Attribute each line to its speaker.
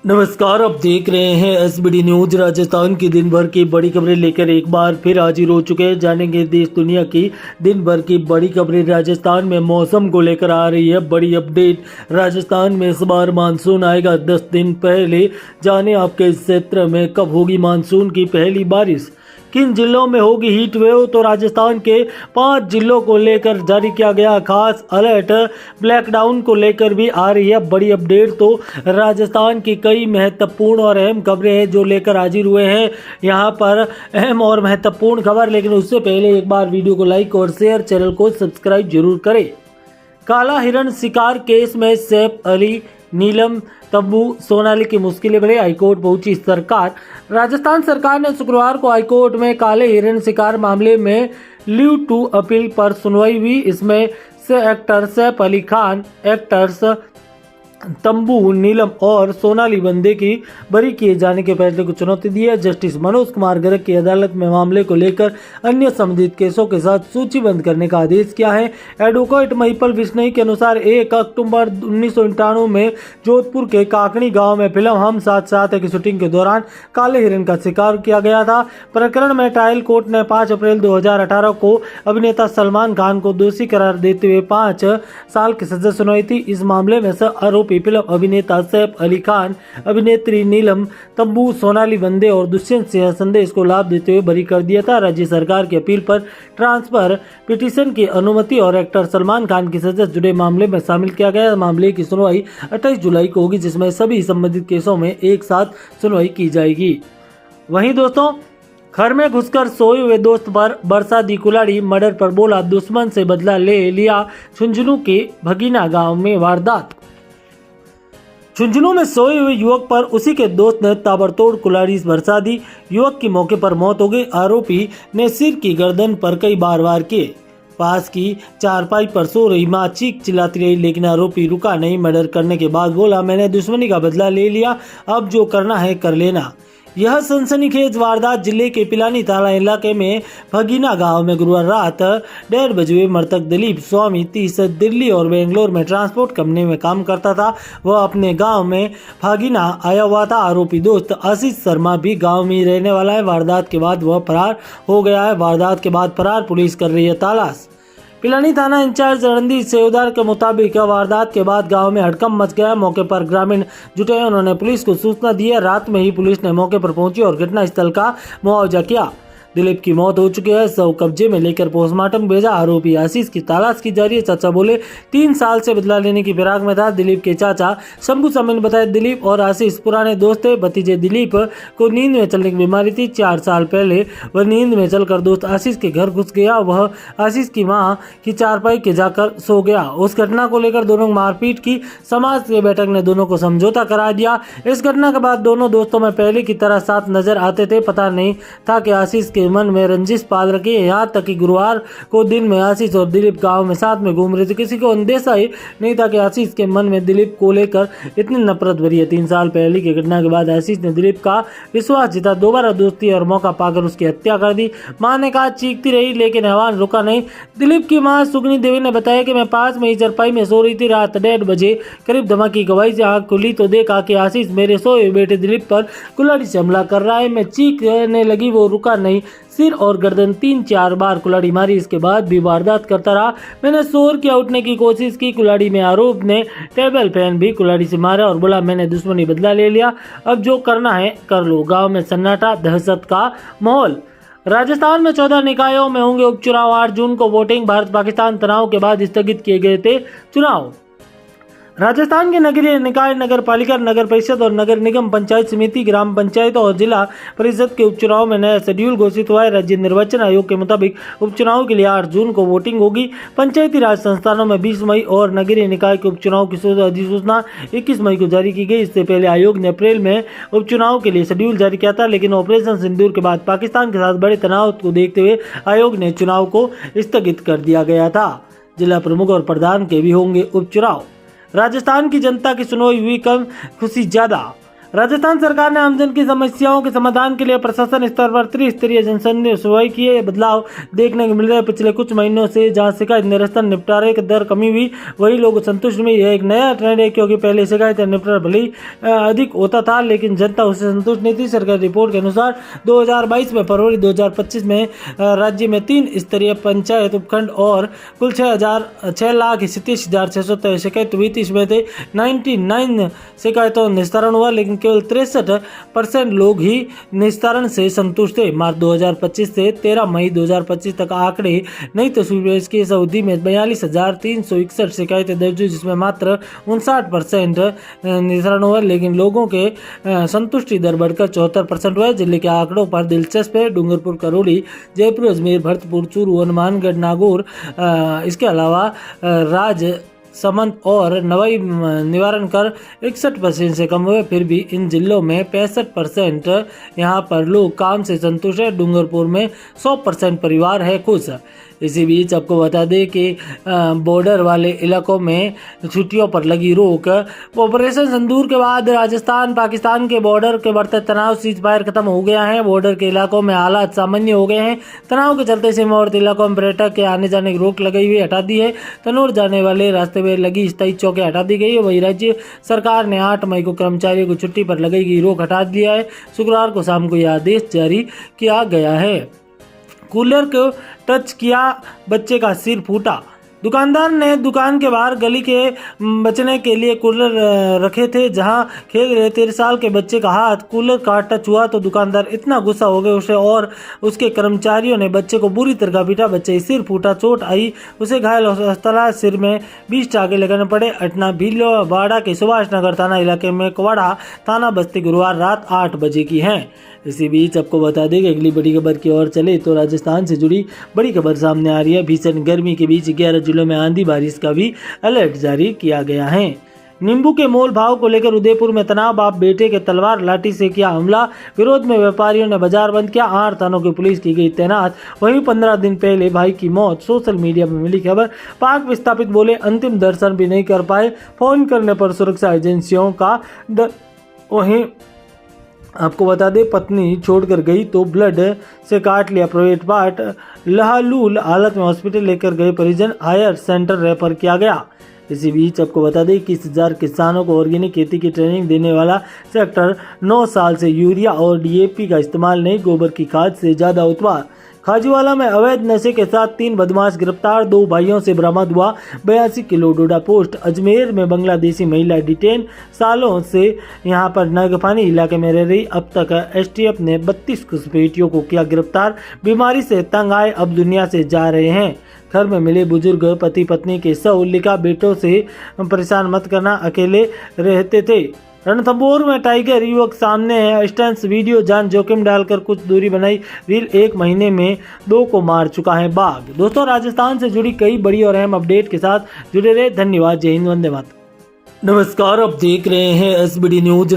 Speaker 1: नमस्कार, आप देख रहे हैं एसबीडी न्यूज। राजस्थान की दिन भर की बड़ी खबरें लेकर एक बार फिर हाजिर हो चुके हैं। जानेंगे देश दुनिया की दिन भर की बड़ी खबरें। राजस्थान में मौसम को लेकर आ रही है बड़ी अपडेट। राजस्थान में इस बार मानसून आएगा 10 दिन पहले। जाने आपके इस क्षेत्र में कब होगी मानसून की पहली बारिश, किन जिलों में होगी हीट वेव। तो राजस्थान के 5 जिलों को लेकर जारी किया गया खास अलर्ट। ब्लैकडाउन को लेकर भी आ रही है बड़ी अपडेट। तो राजस्थान की कई महत्वपूर्ण और अहम खबरें हैं जो लेकर हाजिर हुए हैं यहाँ पर। अहम और महत्वपूर्ण खबर, लेकिन उससे पहले एक बार वीडियो को लाइक और शेयर, चैनल को सब्सक्राइब जरूर करें। काला हिरण शिकार केस में सैफ अली, नीलम, तब्बू, सोनाली की मुश्किलें बढ़ी, हाईकोर्ट पहुंची सरकार। राजस्थान सरकार ने शुक्रवार को हाईकोर्ट में काले हिरण शिकार मामले में लीव टू अपील पर सुनवाई हुई। इसमें एक्टर सैफ अली खान, एक्टर्स तंबू, नीलम और सोनाली बंदे की बरी किए जाने के फैसले को चुनौती दी है। जस्टिस मनोज कुमार गर्ग की अदालत में मामले को लेकर अन्य संबंधित केसों के साथ सूचीबद्ध करने का आदेश किया है। एडवोकेट महिपल विश्नोई के अनुसार 1 अक्टूबर 1997 में जोधपुर के काकणी गांव में फिल्म हम साथ साथ की शूटिंग के दौरान काले हिरण का शिकार किया गया था। प्रकरण में ट्रायल कोर्ट ने 5 अप्रैल 2018 को अभिनेता सलमान खान को दोषी करार देते हुए 5 साल की सजा सुनाई थी। इस मामले में आरोपी फिल्म अभिनेता सैफ अली खान, अभिनेत्री नीलम, तब्बू, सोनाली बंदे और दुष्यंत सिंह संदेश को लाभ देते हुए बरी कर दिया था। राज्य सरकार की अपील पर ट्रांसफर पिटीशन की अनुमति और एक्टर सलमान खान की सजा जुड़े मामले में शामिल किया गया। मामले की सुनवाई 28 जुलाई को होगी, जिसमें सभी संबंधित केसों में एक साथ सुनवाई की जाएगी। वहीं दोस्तों, घर में घुसकर सोए हुए दोस्त पर बरसा दी कुल्हाड़ी, मर्डर पर बोला दुश्मन से बदला ले लिया। झुंझुनू के भगीना गांव में वारदात। झुंझुनू में सोए हुए युवक पर उसी के दोस्त ने ताबड़तोड़ कुल्हाड़ी बरसा दी। युवक की मौके पर मौत हो गई। आरोपी ने सिर की गर्दन पर कई बार वार किए। पास की चारपाई पर सो रही मां चीख चिल्लाती रही, लेकिन आरोपी रुका नहीं। मर्डर करने के बाद बोला, मैंने दुश्मनी का बदला ले लिया, अब जो करना है कर लेना। यह सनसनीखेज वारदात जिले के पिलानी थाना इलाके में भगीना गांव में गुरुवार रात 1:30 बजे मृतक दिलीप स्वामी 30 दिल्ली और बेंगलोर में ट्रांसपोर्ट कंपनी में काम करता था। वह अपने गांव में भगीना आया हुआ था। आरोपी दोस्त आशीष शर्मा भी गांव में ही रहने वाला है। वारदात के बाद वह फरार हो गया है। वारदात के बाद फरार पुलिस कर रही है तलाश। पिलानी थाना इंचार्ज रणदीप सेवदार के मुताबिक वारदात के बाद गांव में हड़कंप मच गया। मौके पर ग्रामीण जुटे। उन्होंने पुलिस को सूचना दी है। रात में ही पुलिस ने मौके पर पहुंची और घटनास्थल का मुआवजा किया। दिलीप की मौत हो चुकी है। शव कब्जे में लेकर पोस्टमार्टम भेजा। आरोपी आशीष की तलाश की जा रही है। चाचा बोले 3 साल से बदला लेने की फिराक में था। दिलीप के चाचा शंभू सामी ने बताया, दिलीप और आशीष पुराने दोस्त थे। भतीजे दिलीप को नींद में चलने की बीमारी थी। 4 साल पहले वह नींद में चलकर दोस्त आशीष के घर घुस गया। वह आशीष की मां की चारपाई के जाकर सो गया। उस घटना को लेकर दोनों मारपीट की। समाज के बैठक ने दोनों को समझौता करा दिया। इस घटना के बाद दोनों दोस्तों में पहले की तरह साथ नजर आते थे। पता नहीं था कि आशीष के मन में रंजिश पाल रखी है। यहाँ तक कि गुरुवार को दिन में आशीष और दिलीप गांव में साथ में घूम रहे थे। किसी को अंदेशा ही नहीं था कि आशीष के मन में दिलीप को लेकर इतनी नफरत भरी है। 3 साल पहले की घटना के बाद आशीष ने दिलीप का विश्वास जीता। दोबारा दोस्ती और मौका पाकर उसकी हत्या कर दी। मां ने कहा, चीखती रही लेकिन हैवान रुका नहीं। दिलीप की मां सुगनी देवी ने बताया कि मैं पास में ही चरपाई में सो रही थी। रात 1:30 बजे करीब धमाकी गवाही से आंख खुली तो देखा कि आशीष मेरे सोए बेटे दिलीप पर कुल्हाड़ी से हमला कर रहा है। मैं चीखने लगी, वो रुका नहीं। सिर और गर्दन 3-4 बार कुल्हाड़ी मारी। इसके बाद भी वारदात करता रहा। मैंने शोर किया, उठने की कोशिश की। कुल्हाड़ी में आरोप ने टेबल फैन भी कुल्हाड़ी से मारा और बोला, मैंने दुश्मनी बदला ले लिया, अब जो करना है कर लो। गांव में सन्नाटा, दहशत का माहौल। राजस्थान में 14 निकायों में होंगे उपचुनाव। 8 जून को वोटिंग। भारत पाकिस्तान तनाव के बाद स्थगित किए गए थे चुनाव। राजस्थान के नगरीय निकाय, नगर पालिका, नगर परिषद और नगर निगम, पंचायत समिति, ग्राम पंचायत और जिला परिषद के उपचुनाव में नया शेड्यूल घोषित हुआ है। राज्य निर्वाचन आयोग के मुताबिक उपचुनाव के लिए 8 जून को वोटिंग होगी। पंचायती राज संस्थानों में 20 मई और नगरीय निकाय के उपचुनाव की अधिसूचना 21 मई को जारी की गई। इससे पहले आयोग ने अप्रैल में उपचुनाव के लिए शेड्यूल जारी किया था, लेकिन ऑपरेशन सिंदूर के बाद पाकिस्तान के साथ बड़े तनाव को देखते हुए आयोग ने चुनाव को स्थगित कर दिया गया था। जिला प्रमुख और प्रधान के भी होंगे उपचुनाव। राजस्थान की जनता की सुनवाई हुई कम, खुशी ज्यादा। राजस्थान सरकार ने आमजन की समस्याओं के समाधान के लिए प्रशासन स्तर पर त्रिस्तरीय जनसंपर्क सुनवाई की है। बदलाव देखने को मिल रहा है। पिछले कुछ महीनों से जहां शिकायत निरसन निपटारे की दर कमी हुई, वही लोग संतुष्ट में। यह एक नया ट्रेंड है, क्योंकि पहले शिकायत निपटारा भले ही अधिक होता था, लेकिन जनता उससे संतुष्ट नहीं थी। सरकारी रिपोर्ट के अनुसार 2022 में फरवरी 2025 में राज्य में 3 स्तरीय पंचायत उपखंड और कुल 6,37,663 शिकायत हुई थी। इसमें से 99 शिकायतों निस्तारण हुआ, लेकिन केवल 63% लोग ही निस्तारण से संतुष्ट थे। मार्च 2025 से 13 मई 2025 तक आंकड़े नई तस्वीर में इसकी इस अवधि में 42,361 शिकायतें दर्ज हुई, जिसमें मात्र 59% निस्तारण हुआ, लेकिन लोगों के संतुष्टि दर बढ़कर 74% हुआ। जिले के आंकड़ों पर दिलचस्प है। डूंगरपुर, करौली, जयपुर, अजमेर, भरतपुर, चूरू, हनुमानगढ़, नागौर, इसके अलावा राजसमंद और नवाई निवारण कर 61% से कम हुए। फिर भी इन जिलों में 65% यहाँ पर लोग काम से संतुष्ट है। डूंगरपुर में 100% परिवार है खुश। इसी बीच आपको बता दें कि बॉर्डर वाले इलाकों में छुट्टियों पर लगी रोक। ऑपरेशन सिंदूर के बाद राजस्थान पाकिस्तान के बॉर्डर के बढ़ते तनाव, सीज फायर खत्म हो गया है। बॉर्डर के इलाकों में हालात सामान्य हो गए हैं। तनाव के चलते सीमावर्ती इलाकों में पर्यटक के आने जाने की रोक लगाई हुई हटा दी है। तनोर जाने वाले रास्ते में लगी स्थायी चौकी हटा दी गई है। वही राज्य सरकार ने 8 मई को कर्मचारियों को छुट्टी पर लगाई गई रोक हटा दिया है। शुक्रवार को शाम को यह आदेश जारी किया गया है। कूलर को टच किया, बच्चे का सिर फूटा। दुकानदार ने दुकान के बाहर गली के बचने के लिए कूलर रखे थे, जहां खेल रहे 13 साल के बच्चे का हाथ कूलर का टच हुआ तो दुकानदार इतना गुस्सा हो गया उसे और उसके कर्मचारियों ने बच्चे को बुरी तरह पीटा। बच्चे सिर फूटा, चोट आई, उसे घायल अस्पताल, सिर में 20 टाँके लगाने पड़े। घटना भीलवाड़ा के सुभाष नगर थाना इलाके में कवाड़ा थाना बस्ती गुरुवार रात 8 बजे की है। इसी बीच आपको बता दें कि अगली बड़ी खबर की ओर चले तो राजस्थान से जुड़ी बड़ी खबर सामने आ रही है। भीषण गर्मी के बीच 11 जिलों में आंधी बारिश का भी अलर्ट जारी किया गया है। नींबू के मोल भाव को लेकर उदयपुर में तनाव, बाप बेटे के तलवार लाठी से किया हमला। विरोध में व्यापारियों ने बाजार बंद किया। 8 थानों की पुलिस की गई तैनात। वहीं 15 दिन पहले भाई की मौत, सोशल मीडिया में मिली खबर। पाक विस्थापित बोले अंतिम दर्शन भी नहीं कर पाए, फोन करने पर सुरक्षा एजेंसियों का डर। वहीं आपको बता दें, पत्नी छोड़कर गई तो ब्लड से काट लिया प्राइवेट पार्ट। लहालूल हालत में हॉस्पिटल लेकर गए परिजन, हायर सेंटर रेफर किया गया। इसी बीच आपको बता दें कि 1000 किसानों को ऑर्गेनिक खेती की ट्रेनिंग देने वाला सेक्टर 9 साल से यूरिया और डीएपी का इस्तेमाल नहीं, गोबर की खाद से ज्यादा उत्पाद। खाजीवाला में अवैध नशे के साथ 3 बदमाश गिरफ्तार, 2 भाइयों से बरामद हुआ 82 किलो डोडा पोस्ट। अजमेर में बांग्लादेशी महिला डिटेन, सालों से यहां पर नागफानी इलाके में रह रही। अब तक एसटीएफ ने 32 घुसपैठियों को किया गिरफ्तार। बीमारी से तंग आए, अब दुनिया से जा रहे हैं। घर में मिले बुजुर्ग पति पत्नी के शव, लिखा बेटों से परेशान मत करना, अकेले रहते थे। रणथंभौर में टाइगर युवक सामने है, स्टंट्स वीडियो, जान जोखिम डालकर कुछ दूरी बनाई रील, 1 महीने में 2 को मार चुका है बाघ। दोस्तों, राजस्थान से जुड़ी कई बड़ी और अहम अपडेट के साथ जुड़े रहे। धन्यवाद। जय हिंद, वंदे मातरम। नमस्कार, आप देख रहे हैं एसबीडी न्यूज।